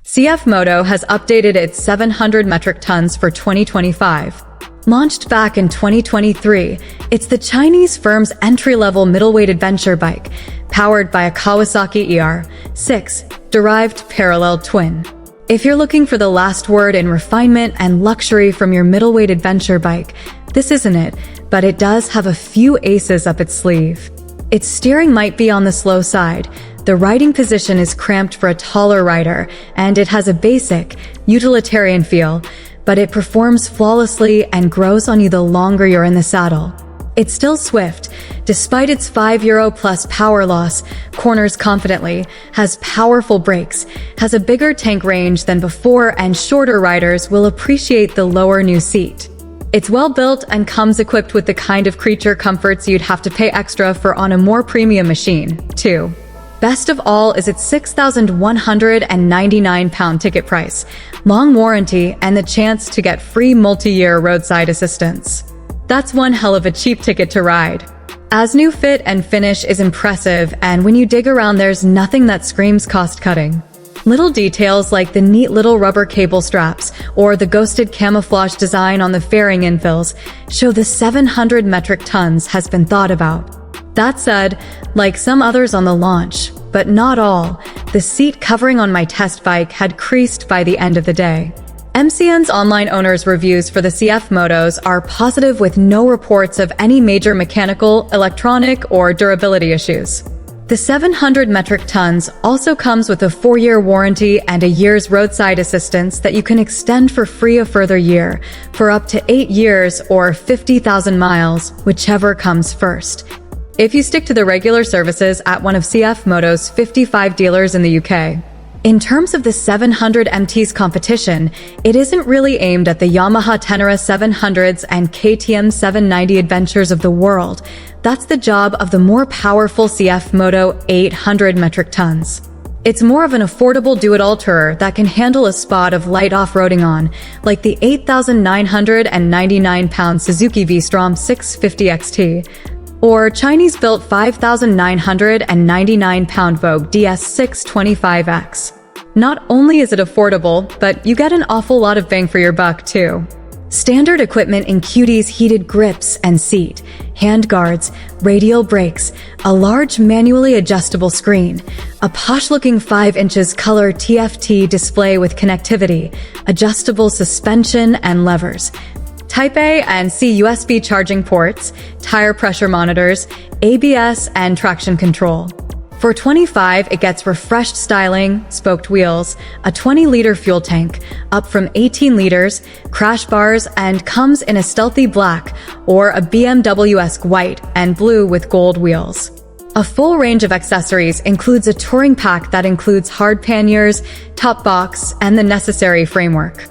CF Moto has updated its 700 metric tons for 2025. Launched back in 2023, it's the Chinese firm's entry-level middleweight adventure bike, powered by a Kawasaki ER6 derived parallel twin. If you're looking for the last word in refinement and luxury from your middleweight adventure bike, this isn't it, but it does have a few aces up its sleeve. Its steering might be on the slow side, the riding position is cramped for a taller rider, and it has a basic, utilitarian feel, but it performs flawlessly and grows on you the longer you're in the saddle. It's still swift, despite its €5 plus power loss, corners confidently, has powerful brakes, has a bigger tank range than before, and shorter riders will appreciate the lower new seat. It's well built and comes equipped with the kind of creature comforts you'd have to pay extra for on a more premium machine, too. Best of all is its £6,199 ticket price, long warranty, and the chance to get free multi-year roadside assistance. That's one hell of a cheap ticket to ride. As new fit and finish is impressive, and when you dig around there's nothing that screams cost-cutting. Little details like the neat little rubber cable straps or the ghosted camouflage design on the fairing infills show the 700 metric tons has been thought about. That said, like some others on the launch, but not all, the seat covering on my test bike had creased by the end of the day. MCN's online owners' reviews for the CF Motos are positive with no reports of any major mechanical, electronic, or durability issues. The 700 metric tons also comes with a 4-year warranty and a year's roadside assistance that you can extend for free a further year, for up to 8 years or 50,000 miles, whichever comes first, if you stick to the regular services at one of CF Moto's 55 dealers in the UK. In terms of the 700MT's competition, it isn't really aimed at the Yamaha Tenere 700s and KTM 790 adventures of the world. That's the job of the more powerful CF Moto 800 metric tons. It's more of an affordable do-it-all tourer that can handle a spot of light off-roading on, like the 8,999-pound Suzuki V-Strom 650 XT, or Chinese-built 5,999-pound Vogue DS625X. Not only is it affordable, but you get an awful lot of bang for your buck, too. Standard equipment includes heated grips and seat, hand guards, radial brakes, a large manually adjustable screen, a posh-looking 5 inches color TFT display with connectivity, adjustable suspension and levers, Type A and C USB charging ports, tire pressure monitors, ABS, and traction control. For $25, it gets refreshed styling, spoked wheels, a 20-liter fuel tank, up from 18 liters, crash bars, and comes in a stealthy black or a BMW-esque white and blue with gold wheels. A full range of accessories includes a touring pack that includes hard panniers, top box, and the necessary framework.